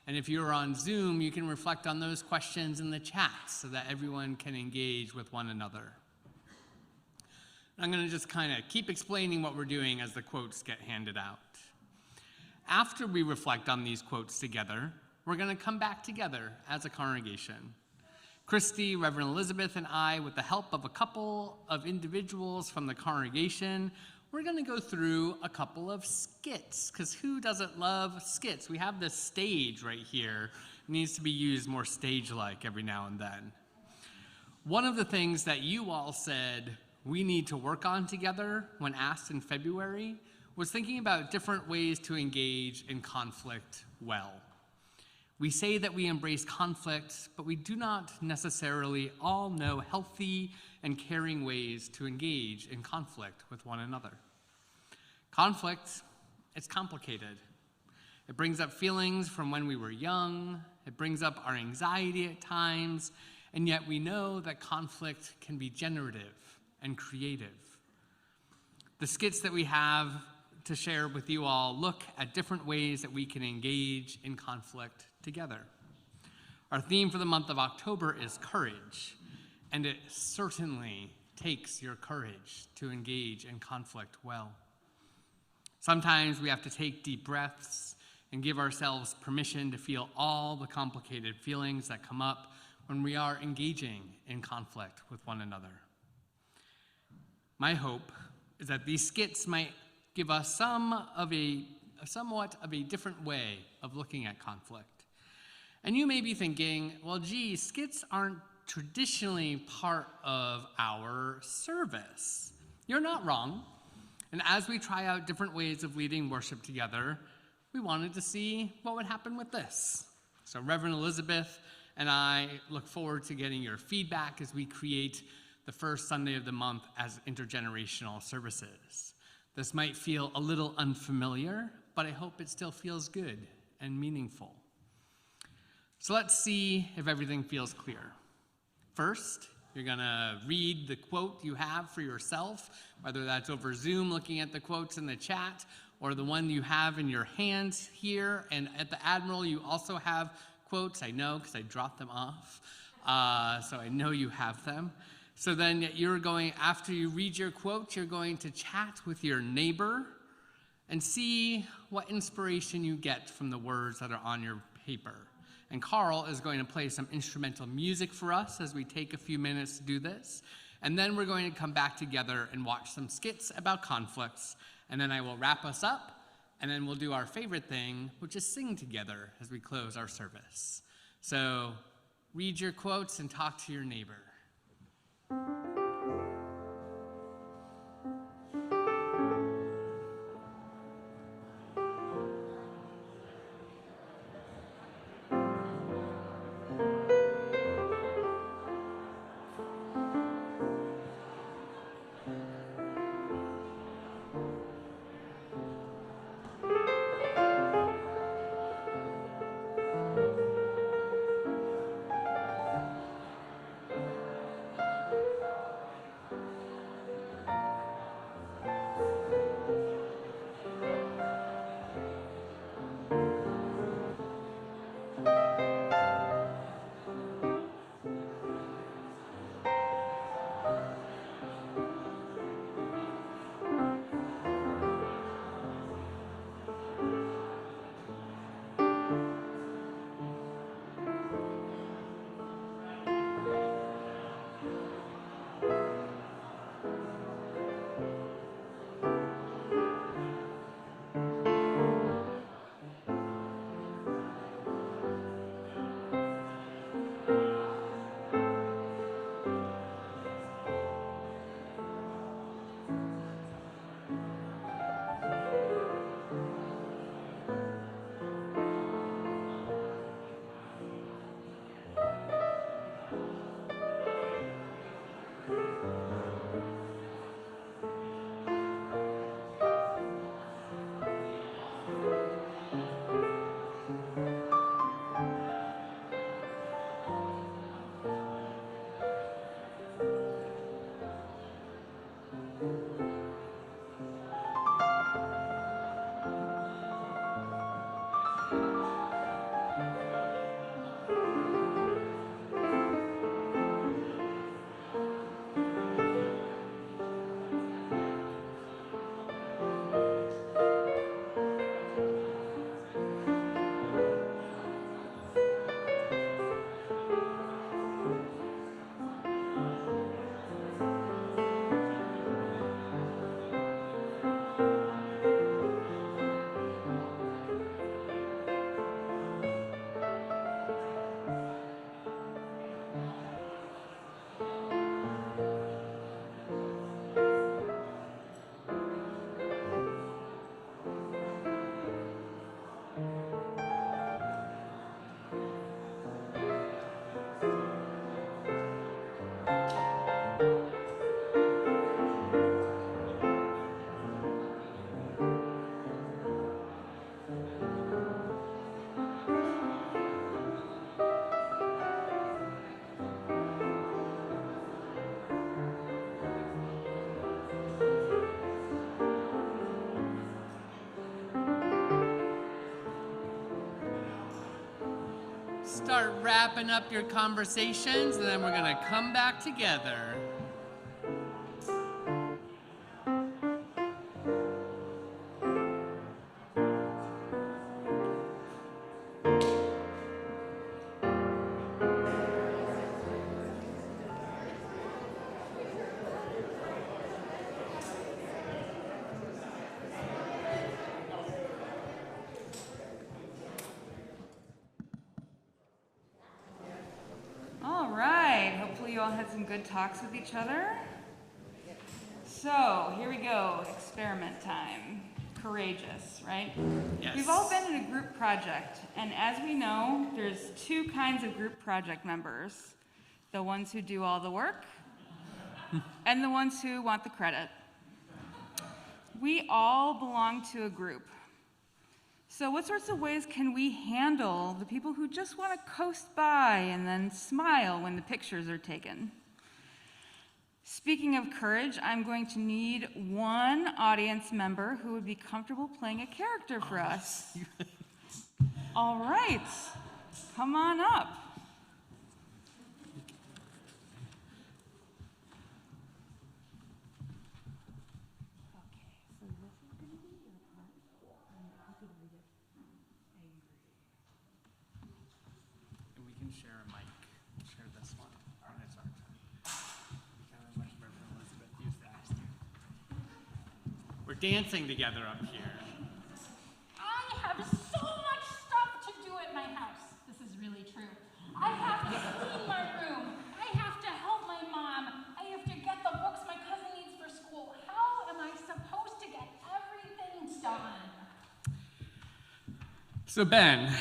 And if you're on Zoom, you can reflect on those questions in the chat so that everyone can engage with one another. I'm going to just kind of keep explaining what we're doing as the quotes get handed out. After we reflect on these quotes together, we're going to come back together as a congregation. Christy, Reverend Elizabeth, and I, with the help of a couple of individuals from the congregation, we're going to go through a couple of skits, because who doesn't love skits? We have this stage right here. It needs to be used more stage-like every now and then. One of the things that you all said we need to work on together when asked in February was thinking about different ways to engage in conflict well. We say that we embrace conflict, but we do not necessarily all know healthy and caring ways to engage in conflict with one another. Conflict, it's complicated. It brings up feelings from when we were young, it brings up our anxiety at times, and yet we know that conflict can be generative and creative. The skits that we have to share with you all look at different ways that we can engage in conflict together. Our theme for the month of October is courage, and it certainly takes your courage to engage in conflict well. Sometimes we have to take deep breaths and give ourselves permission to feel all the complicated feelings that come up when we are engaging in conflict with one another. My hope is that these skits might give us somewhat of a different way of looking at conflict. And you may be thinking, well, gee, skits aren't traditionally part of our service. You're not wrong. And as we try out different ways of leading worship together, we wanted to see what would happen with this. So Reverend Elizabeth and I look forward to getting your feedback as we create the first Sunday of the month as intergenerational services. This might feel a little unfamiliar, but I hope it still feels good and meaningful. So let's see if everything feels clear. First, you're gonna read the quote you have for yourself, whether that's over Zoom looking at the quotes in the chat, or the one you have in your hands here. And at the Admiral, you also have quotes. I know, because I dropped them off. So I know you have them. So then you're going, after you read your quote, you're going to chat with your neighbor and see what inspiration you get from the words that are on your paper. And Carl is going to play some instrumental music for us as we take a few minutes to do this. And then we're going to come back together and watch some skits about conflicts. And then I will wrap us up, and then we'll do our favorite thing, which is sing together as we close our service. So read your quotes and talk to your neighbor. Start wrapping up your conversations, and then we're gonna come back together. All right, hopefully you all had some good talks with each other. So here we go, experiment time. Courageous, right? Yes. We've all been in a group project, and as we know, there's two kinds of group project members. The ones who do all the work, and the ones who want the credit. we all belong to a group. So what sorts of ways can we handle the people who just want to coast by and then smile when the pictures are taken? Speaking of courage, I'm going to need one audience member who would be comfortable playing a character for us. All right, come on up. And we can share a mic. Share this one. When it's our turn. We kind of let Reverend Elizabeth use that. We're dancing together up here. I have so much stuff to do at my house. This is really true. I have to clean my room. I have to help my mom. I have to get the books my cousin needs for school. How am I supposed to get everything done? So Ben,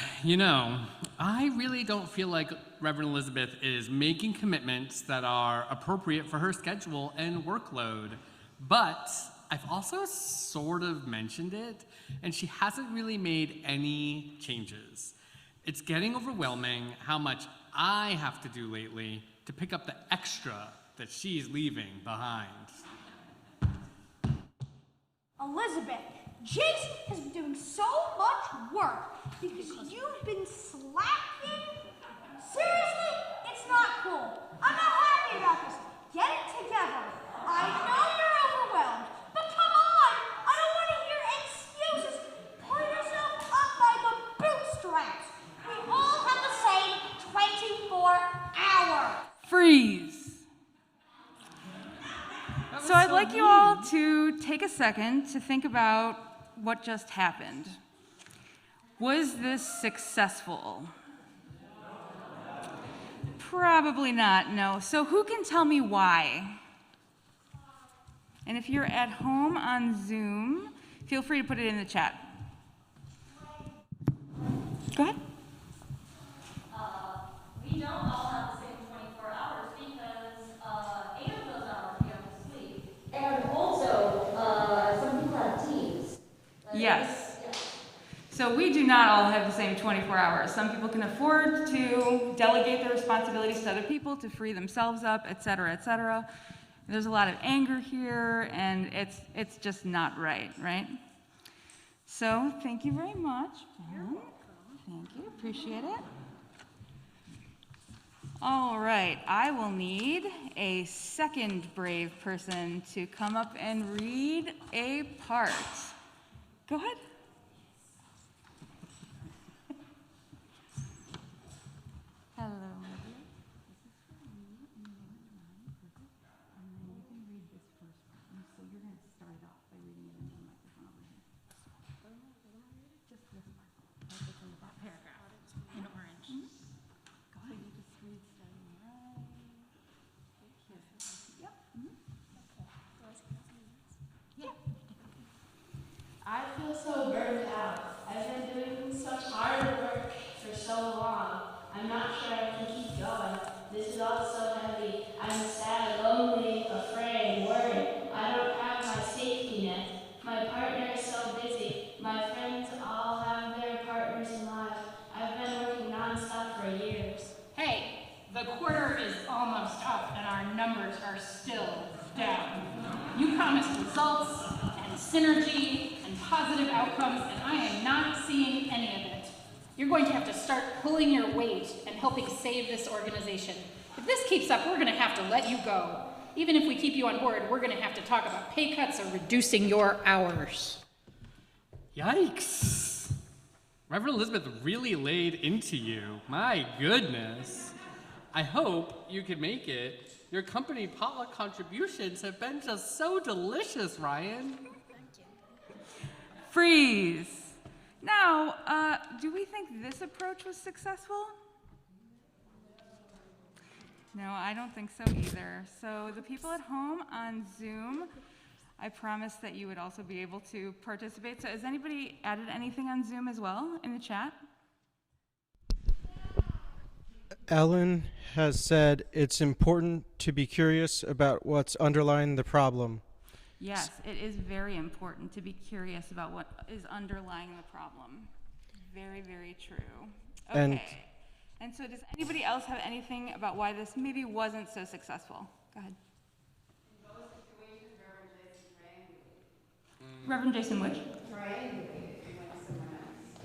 I really don't feel like Reverend Elizabeth is making commitments that are appropriate for her schedule and workload. But I've also sort of mentioned it, and she hasn't really made any changes. It's getting overwhelming how much I have to do lately to pick up the extra that she's leaving behind. Elizabeth, Jason has been doing so much work because you've been slacking. Seriously, it's not cool. I'm not happy about this. Get it together. I know you're overwhelmed, but come on. I don't want to hear excuses. Pull yourself up by the bootstraps. We all have the same 24 hours. Freeze. So I'd like you all to take a second to think about what just happened. Was this successful? Probably not, no. So who can tell me why? And if you're at home on Zoom, feel free to put it in the chat. Go ahead. We don't all have the same 24 hours because 8 of those hours we have to sleep. And also, some people have teams. Yes. So we do not all have the same 24 hours. Some people can afford to delegate their responsibilities to other people to free themselves up, et cetera, et cetera. There's a lot of anger here, and it's just not right? So thank you very much. Thank you, appreciate it. All right, I will need a second brave person to come up and read a part. Go ahead. Hello, my dear. This is for me, and then you can read this first one. So you're going to start off by reading it into the microphone over here. Just this part. Like it's in the back paragraph. In orange. Go ahead. You just read starting right here. Yep. Yeah. I feel so burned out. I've been doing such hard work for so long. I'm not sure I can keep going. This is all so heavy. I'm sad, lonely, afraid, worried. I don't have my safety net. My partner is so busy. My friends all have their partners in life. I've been working nonstop for years. Hey, the quarter is almost up and our numbers are still down. You promised results and synergy and positive outcomes, and I am not seeing any of it. You're going to have to start pulling your weight and helping save this organization. If this keeps up, we're going to have to let you go. Even if we keep you on board, we're going to have to talk about pay cuts or reducing your hours. Yikes. Reverend Elizabeth really laid into you. My goodness. I hope you can make it. Your company potluck contributions have been just so delicious, Ryan. Freeze. Now, do we think this approach was successful? No, I don't think so either. So the people at home on Zoom, I promised that you would also be able to participate. So has anybody added anything on Zoom as well in the chat? Ellen has said it's important to be curious about what's underlying the problem. Yes, it is very important to be curious about what is underlying the problem. Very, very true. And- Okay. And so does anybody else have anything about why this maybe wasn't so successful? Go ahead. Reverend Jason which?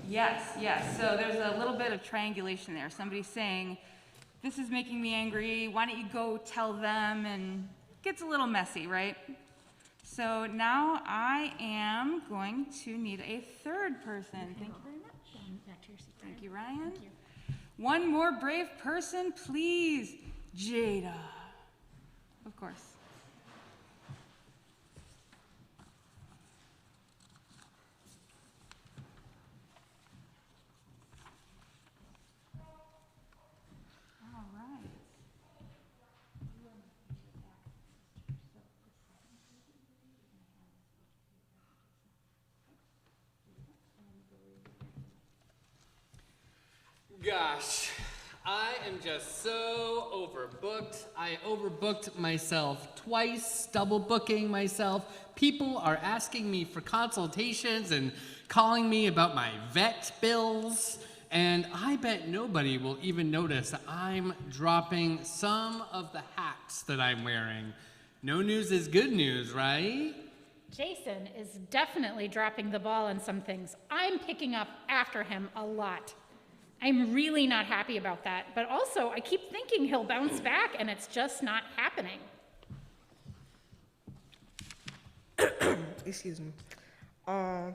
Yes, yes. So there's a little bit of triangulation there. Somebody saying, this is making me angry. Why don't you go tell them? And it gets a little messy, right? So now I am going to need a third person. Thank you very much. Back to your seat. Thank you, Ryan. Thank you. One more brave person, please. Jada. Of course. All right. Gosh, I am just so overbooked. I overbooked myself twice, double booking myself. People are asking me for consultations and calling me about my vet bills. And I bet nobody will even notice that I'm dropping some of the hats that I'm wearing. No news is good news, right? Jason is definitely dropping the ball on some things. I'm picking up after him a lot. I'm really not happy about that, but also I keep thinking he'll bounce back and it's just not happening. Excuse me. How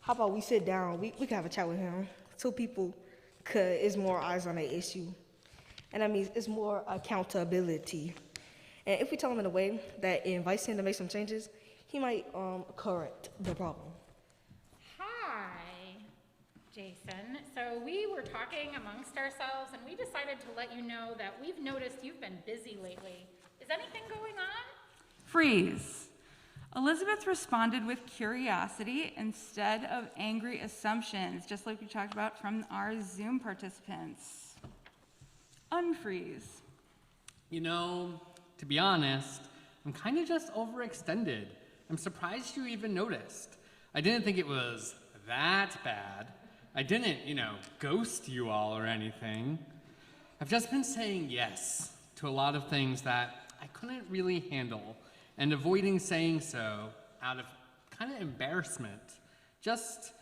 about we sit down? We can have a chat with him. So people is more eyes on the issue. And that means it's more accountability. And if we tell him in a way that it invites him to make some changes, he might correct the problem. Hi, Jason. So we were talking amongst ourselves and we decided to let you know that we've noticed you've been busy lately. Is anything going on? Freeze. Elizabeth responded with curiosity instead of angry assumptions, just like we talked about from our Zoom participants. Unfreeze. You know, to be honest, I'm kind of just overextended. I'm surprised you even noticed. I didn't think it was that bad. I didn't, ghost you all or anything. I've just been saying yes to a lot of things that I couldn't really handle and avoiding saying so out of kind of embarrassment. Just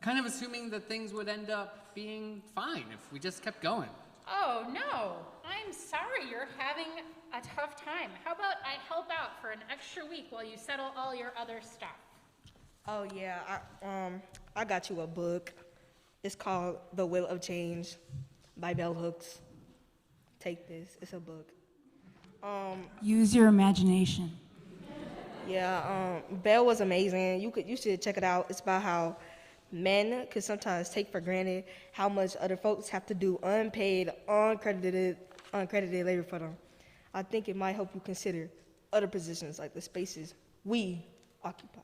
kind of assuming that things would end up being fine if we just kept going. Oh, no. I'm sorry you're having a tough time. How about I help out for an extra week while you settle all your other stuff? Oh yeah, I got you a book. It's called The Will of Change by Bell Hooks. Take this, it's a book. Use your imagination. Yeah, Bell was amazing. You should check it out. It's about how men could sometimes take for granted how much other folks have to do unpaid, uncredited labor for them. I think it might help you consider other positions like the spaces we occupy.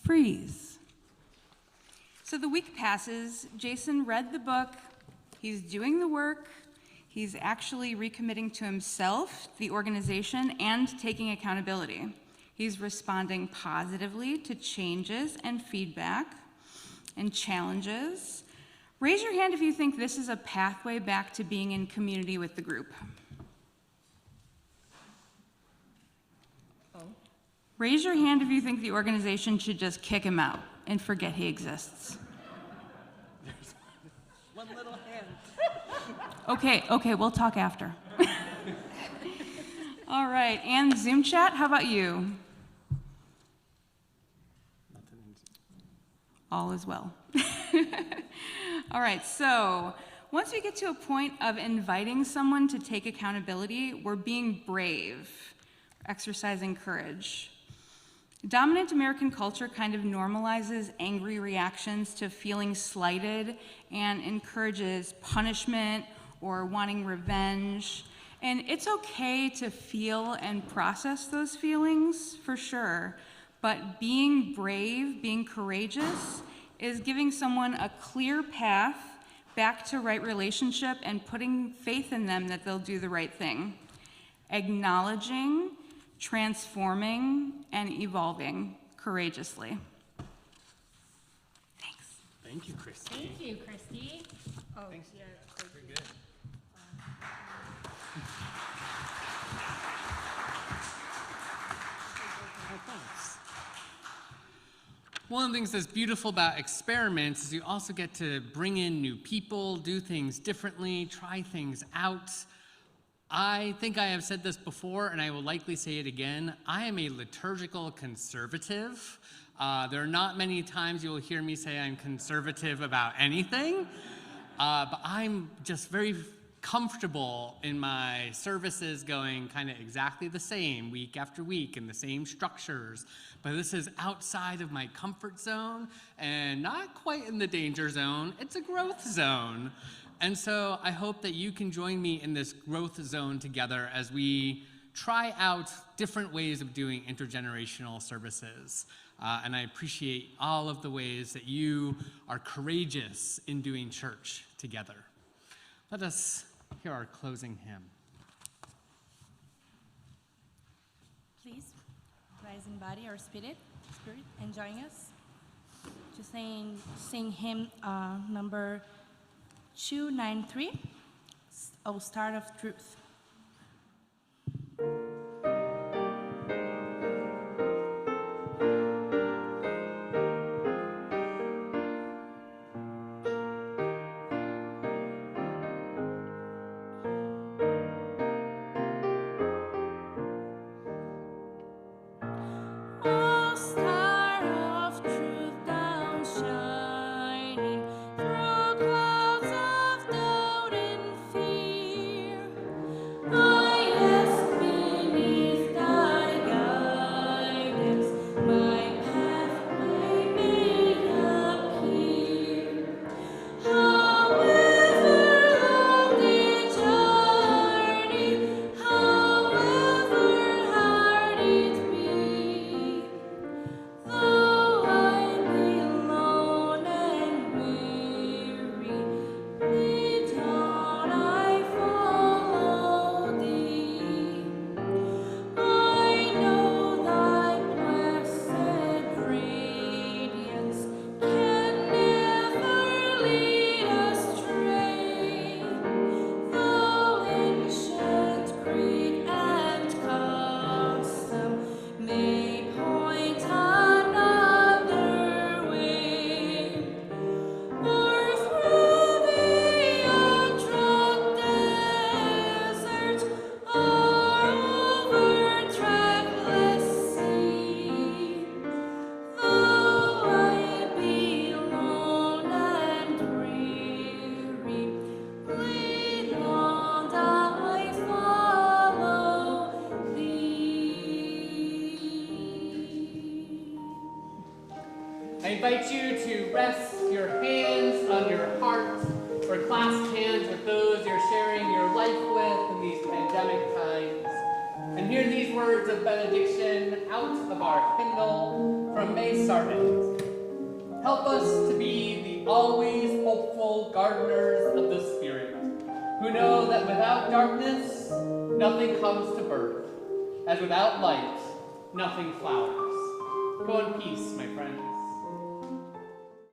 Freeze. So the week passes, Jason read the book, he's doing the work, he's actually recommitting to himself, the organization, and taking accountability. He's responding positively to changes and feedback and challenges. Raise your hand if you think this is a pathway back to being in community with the group. Raise your hand if you think the organization should just kick him out and forget he exists. One little hand. Okay, we'll talk after. All right, and Zoom chat, how about you? All is well. All right, so once we get to a point of inviting someone to take accountability, we're being brave, exercising courage. Dominant American culture kind of normalizes angry reactions to feeling slighted and encourages punishment or wanting revenge. And it's okay to feel and process those feelings, for sure. But being brave, being courageous, is giving someone a clear path back to right relationship and putting faith in them that they'll do the right thing. Acknowledging, transforming and evolving courageously. Thanks. Thank you, Christy. Thank you, Christy. Oh, Thanks. yeah. Very good. Thanks. One of the things that's beautiful about experiments is you also get to bring in new people, do things differently, try things out. I think I have said this before, and I will likely say it again. I am a liturgical conservative. There are not many times you will hear me say I'm conservative about anything, but I'm just very comfortable in my services going kind of exactly the same week after week in the same structures. But this is outside of my comfort zone and not quite in the danger zone. It's a growth zone. And so I hope that you can join me in this growth zone together as we try out different ways of doing intergenerational services. And I appreciate all of the ways that you are courageous in doing church together. Let us hear our closing hymn. Please rise in body or spirit, and join us to sing hymn number 293, O Star of Truth. O star of truth, thou shining through clouds of doubt and fear, I ask beneath thy guidance, my pathway may appear. However long the journey, however hard it be, though I be lone and weary, lead on I follow thee. I know thy blessed radiance can never lead astray, though ancient creed and custom may point another way, or through the untrod desert, or over trackless sea. Though I be lone and dreary, lead on I follow thee. I invite you to rest your hands on your heart or clasp hands with those you're sharing your life with in these pandemic times. And hear these words of benediction out of our hymnal from May Sargent. Help us to be the always hopeful gardeners of the Spirit, who know that without darkness, nothing comes to birth, as without light, nothing flowers. Go in peace, my friend.